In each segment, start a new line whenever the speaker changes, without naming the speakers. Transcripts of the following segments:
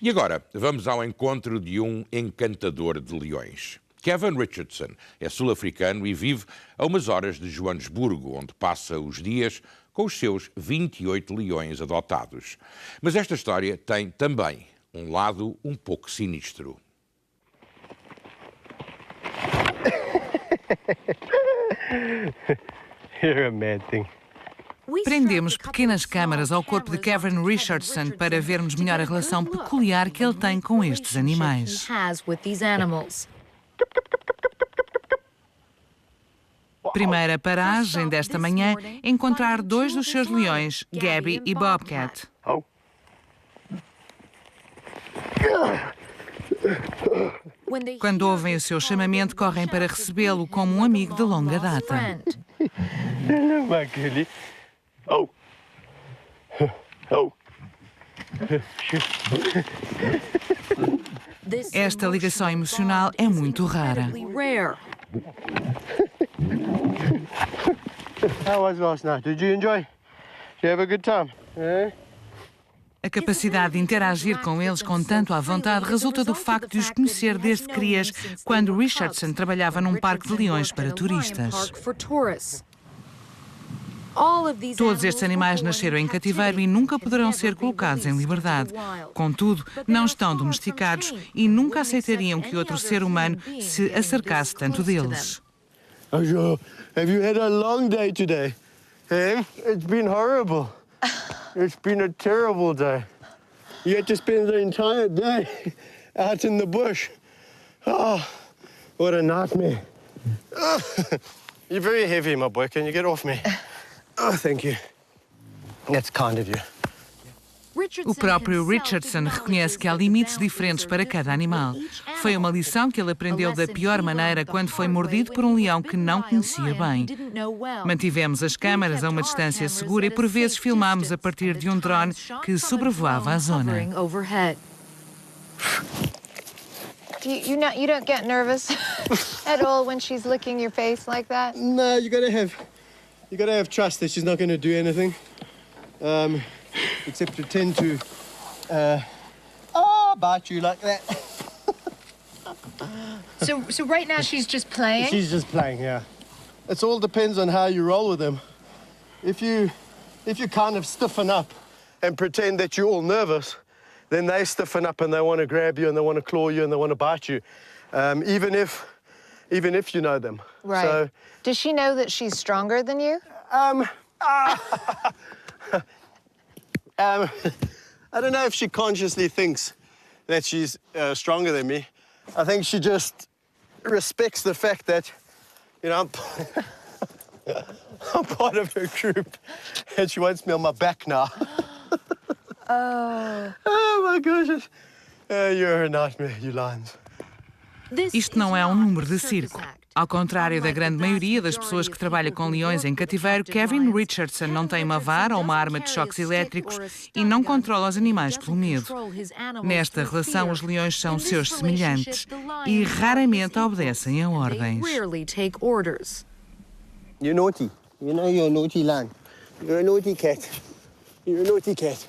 E agora, vamos ao encontro de um encantador de leões. Kevin Richardson é sul-africano e vive a umas horas de Joanesburgo, onde passa os dias com os seus 28 leões adotados. Mas esta história tem também um lado um pouco sinistro.
You're a mad thing.
Prendemos pequenas câmaras ao corpo de Kevin Richardson para vermos melhor a relação peculiar que ele tem com estes animais. Primeira paragem desta manhã, encontrar dois dos seus leões, Gabby e Bobcat. Quando ouvem o seu chamamento, correm para recebê-lo como um amigo de longa data. Esta ligação emocional é muito rara.
How was last night? Did you enjoy? Did you have a good time?
A capacidade de interagir com eles com tanto à vontade resulta do facto de os conhecer desde crias, quando Richardson trabalhava num parque de leões para turistas. Todos estes animais nasceram em cativeiro e nunca poderão ser colocados em liberdade. Contudo, não estão domesticados e nunca aceitariam que outro ser humano se acercasse tanto deles.
Oh, sure. Have you had a long day today? It's been horrible. It's been a terrible day. You had to spend the entire day out in the bush. Oh, what a nightmare. Oh, you're very heavy, my boy. Can you get off me? Oh, thank you. That's kind of you.
O próprio Richardson reconhece que há limites diferentes para cada animal. Foi uma lição que ele aprendeu da pior maneira quando foi mordido por um leão que não conhecia bem. Mantivemos as câmaras a uma distância segura e por vezes filmámos a partir de um drone que sobrevoava a zona.
You don't get nervous at all when she's licking your face like that?
No, you gotta have trust that she's not going to do anything. Except pretend to bite you like that.
So right now she's just playing?
She's just playing, yeah. It all depends on how you roll with them. If you kind of stiffen up and pretend that you're all nervous, then they stiffen up and they want to grab you and they want to claw you and they want to bite you, even if you know them.
Right.
So,
does she know that she's stronger than you?
I don't know if she consciously thinks that she's stronger than me. I think she just respects the fact that, you know, I'm part of her group and she wants me on my back now. Oh my gosh. You're a nightmare, you lions.
Isto não é um número de circo. Ao contrário da grande maioria das pessoas que trabalham com leões em cativeiro, Kevin Richardson não tem uma vara ou uma arma de choques elétricos e não controla os animais pelo medo. Nesta relação, os leões são seus semelhantes e raramente obedecem a ordens.
You're naughty. You know you're a naughty lion. You're a naughty cat. You're a naughty cat.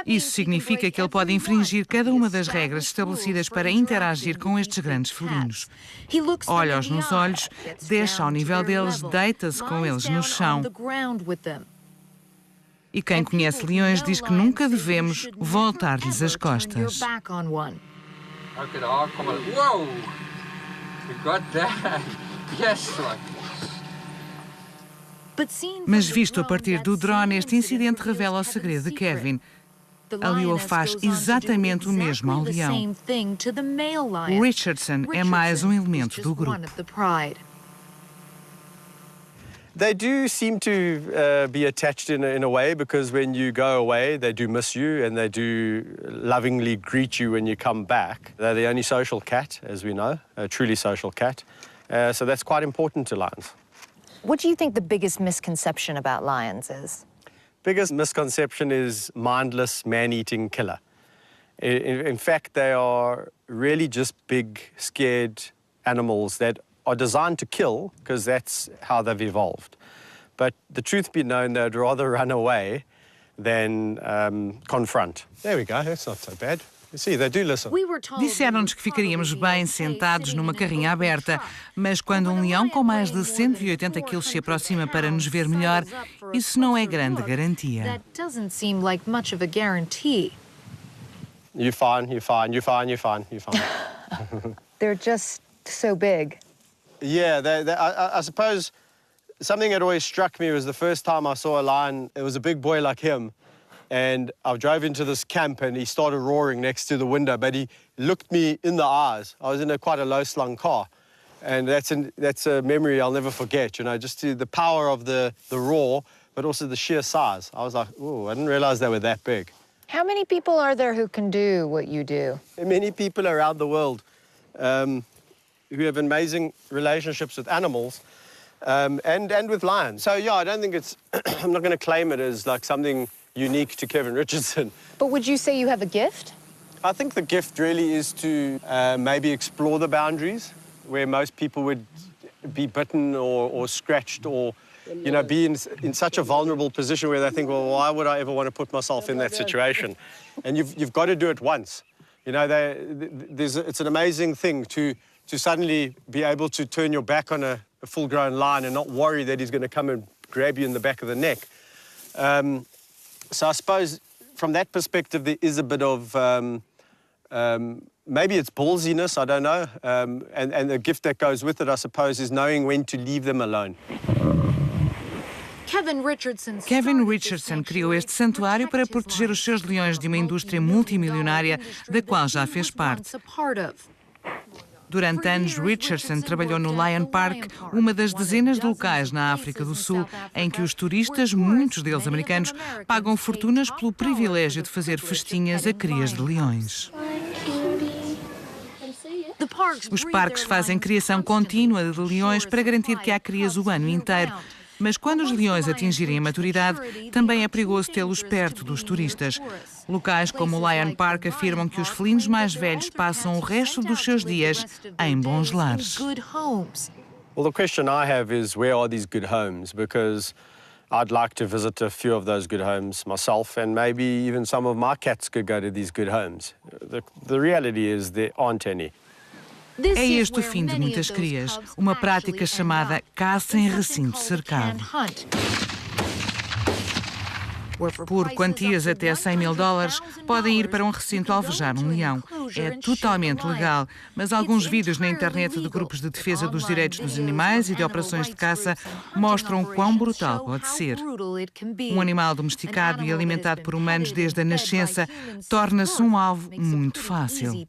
Isso significa que ele pode infringir cada uma das regras estabelecidas para interagir com estes grandes felinos. Olha-os nos olhos, desce ao nível deles, deita-se com eles no chão. E quem conhece leões diz que nunca devemos voltar-lhes as costas. Mas visto a partir do drone, este incidente revela o segredo de Kevin. A leoa faz exatamente o mesmo ao leão. O Richardson é mais um elemento do grupo.
They do seem to be attached in a way because when you go away, they do miss you and they do lovingly greet you when you come back. They're the only social cat, as we know, a truly social cat. So that's quite important to lions.
What do you think the biggest misconception about lions is?
Biggest misconception is mindless, man-eating killer. In fact, they are really just big, scared animals that are designed to kill because that's how they've evolved. But the truth be known, they'd rather run away than confront. There we go, that's not so bad. You see, they do listen.
Disseram-nos que ficaríamos bem sentados numa carrinha aberta, mas quando um leão com mais de 180 quilos se aproxima para nos ver melhor, isso não é grande garantia.
That doesn't seem like much of a guarantee.
You're fine, you're fine, you're fine, you're fine, you're fine.
They're just so big.
Yeah, I suppose something that always struck me was the first time I saw a lion, it was a big boy like him, and I drove into this camp and he started roaring next to the window, but he looked me in the eyes. I was in quite a low-slung car, and that's a memory I'll never forget, you know, just the power of the roar, but also the sheer size. I was like, oh, I didn't realize they were that big.
How many people are there who can do what you do?
Many people around the world who have amazing relationships with animals and with lions. So, yeah, I don't think it's, I'm not going to claim it as like something unique to Kevin Richardson.
But would you say you have a gift?
I think the gift really is to maybe explore the boundaries where most people would be bitten or scratched or, you know, be in such a vulnerable position where they think, well, why would I ever want to put myself in that situation? And you've got to do it once. You know, it's an amazing thing to suddenly be able to turn your back on a full-grown lion and not worry that he's going to come and grab you in the back of the neck. So I suppose from that perspective, there is a bit of, maybe it's ballsiness, I don't know. And the gift that goes with it, I suppose, is knowing when to leave them alone.
Kevin Richardson criou este santuário para proteger os seus leões de uma indústria multimilionária da qual já fez parte. Durante anos, Richardson trabalhou no Lion Park, uma das dezenas de locais na África do Sul em que os turistas, muitos deles americanos, pagam fortunas pelo privilégio de fazer festinhas a crias de leões. Os parques fazem criação contínua de leões para garantir que há crias o ano inteiro. Mas quando os leões atingirem a maturidade, também é perigoso tê-los perto dos turistas. Locais como o Lion Park afirmam que os felinos mais velhos passam o resto dos seus dias em bons lares.
Well, the question I have is, where are these good homes? Because I'd like to visit a few of those good homes myself, and maybe even some of my cats could go to these good homes. The reality is there aren't any.
É este o fim de muitas crias, uma prática chamada caça em recinto cercado. Por quantias até $100 mil, podem ir para um recinto alvejar um leão. É totalmente legal, mas alguns vídeos na internet de grupos de defesa dos direitos dos animais e de operações de caça mostram quão brutal pode ser. Um animal domesticado e alimentado por humanos desde a nascença torna-se um alvo muito fácil.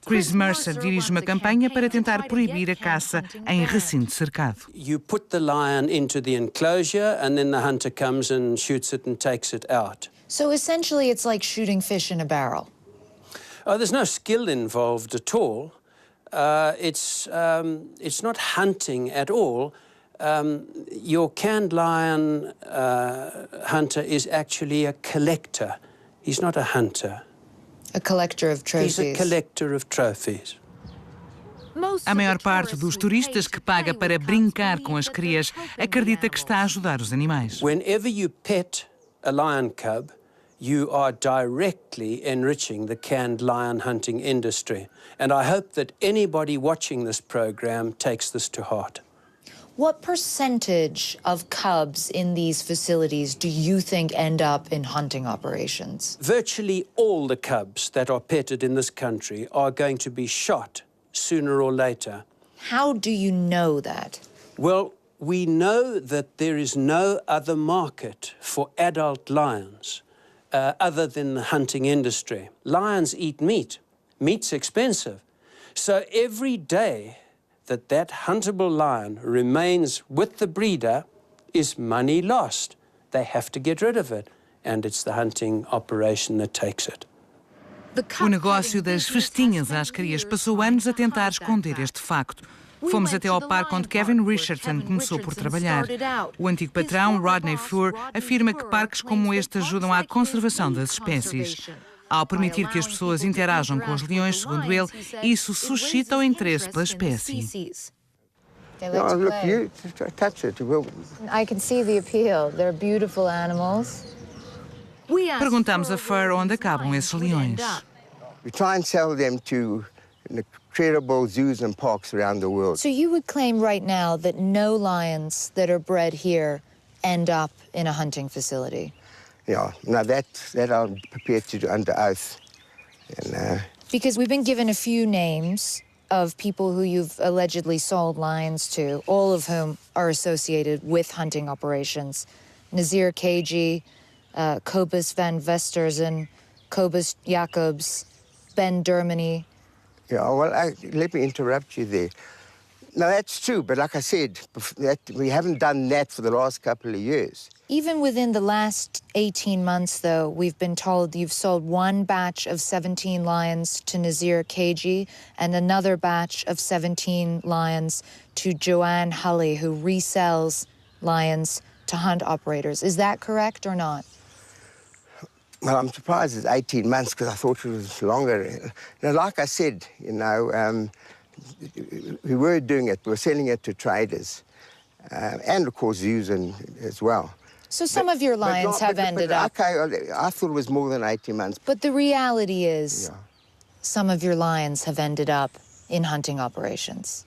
Chris Mercer dirige uma campanha para tentar proibir a caça em recinto cercado.
You put the lion into the enclosure and then the hunter comes and shoots it and takes it out.
So essentially it's like shooting fish in a barrel.
Oh, there's no skill involved at all. It's not hunting at all. Your canned lion hunter is actually a collector. He's not a hunter.
A collector of trophies.
He's a collector of trophies.
A maior parte dos turistas que paga para brincar com as crias acredita que está a ajudar os animais.
Whenever you pet a lion cub, you are directly enriching the canned lion hunting industry. And I hope that anybody watching this program takes this to heart.
What percentage of cubs in these facilities do you think end up in hunting operations?
Virtually all the cubs that are petted in this country are going to be shot sooner or later.
How do you know that?
Well, we know that there is no other market for adult lions other than the hunting industry. Lions eat meat. Meat's expensive. So every day that huntable lion remains with the breeder is money lost. They have to get rid of it, and it's the hunting operation that takes it.
O negócio das festinhas às crias passou anos a tentar esconder este facto. Fomos até ao parque onde Kevin Richardson começou por trabalhar. O antigo patrão, Rodney Furr, afirma que parques como este ajudam à conservação das espécies. Ao permitir que as pessoas interajam com os leões, segundo ele, isso suscita o interesse pela espécie.
They like
No,
to
look,
play.
you touch it.
I can see the appeal. They're beautiful animals.
Perguntamos a Fur onde acabam esses leões.
We try and sell them to incredible zoos and parks around the world.
So you would claim right now that no lions that are bred here end up in a hunting facility?
Yeah, now that I'm prepared to do under oath. And,
Because we've been given a few names of people who you've allegedly sold lions to, all of whom are associated with hunting operations. Nazir Kagi, Cobus van Westerzen, Cobus Jacobs, Ben Dermany.
yeah, well, let me interrupt you there. No, that's true, but like I said, we haven't done that for the last couple of years.
Even within the last 18 months, though, we've been told you've sold one batch of 17 lions to Nazir Kagi and another batch of 17 lions to Joanne Hulley, who resells lions to hunt operators. Is that correct or not?
Well, I'm surprised it's 18 months because I thought it was longer. Now, like I said, we were doing it. We were selling it to traders and, of course, zoos as well.
So some of your lions have ended up.
Okay, I thought it was more than 18 months.
But the reality is,
Yeah.
some of your lions have ended up in hunting operations.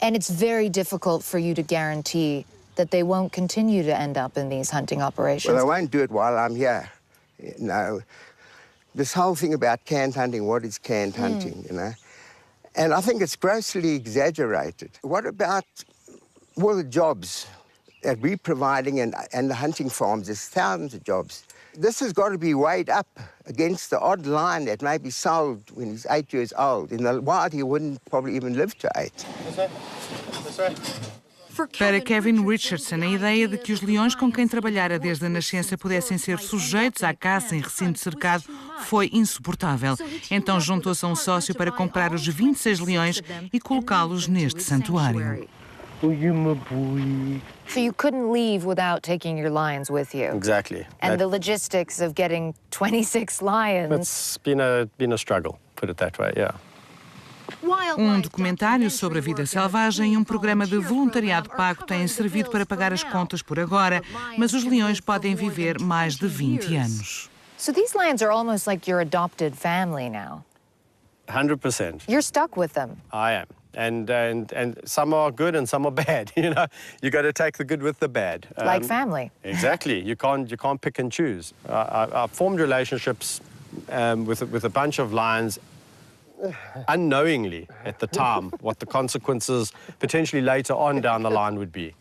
And it's very difficult for you to guarantee that they won't continue to end up in these hunting operations.
Well, I won't do it while I'm here. This whole thing about canned hunting, what is canned hunting, And I think it's grossly exaggerated. What about all the jobs that we're providing and the hunting farms? There's thousands of jobs. This has got to be weighed up against the odd lion that may be sold when he's 8 years old. In the wild, he wouldn't probably even live to 8.
This way.
Para Kevin Richardson, a ideia de que os leões com quem trabalhara desde a nascença pudessem ser sujeitos à caça em recinto cercado foi insuportável. Então juntou-se a um sócio para comprar os 26 leões e colocá-los neste santuário.
Oh, you my boy.
So you couldn't leave without taking your lions with you.
Exactly.
And the logistics of getting 26 lions.
It's been a struggle, put it that way, yeah.
Documentário sobre a vida selvagem e programa de voluntariado pago têm servido para pagar as contas por agora, mas os leões podem viver mais de 20 anos.
So these lions are almost like your adopted family now.
100%.
You're stuck with them.
I am. And some are good and some are bad, You got to take the good with the bad.
Like family.
Exactly. You can't pick and choose. I formed relationships with a bunch of lions unknowingly at the time what the consequences potentially later on down the line would be.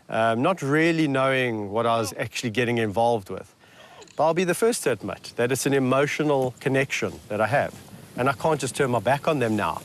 Not really knowing what I was actually getting involved with. But I'll be the first to admit that it's an emotional connection that I have. And I can't just turn my back on them now.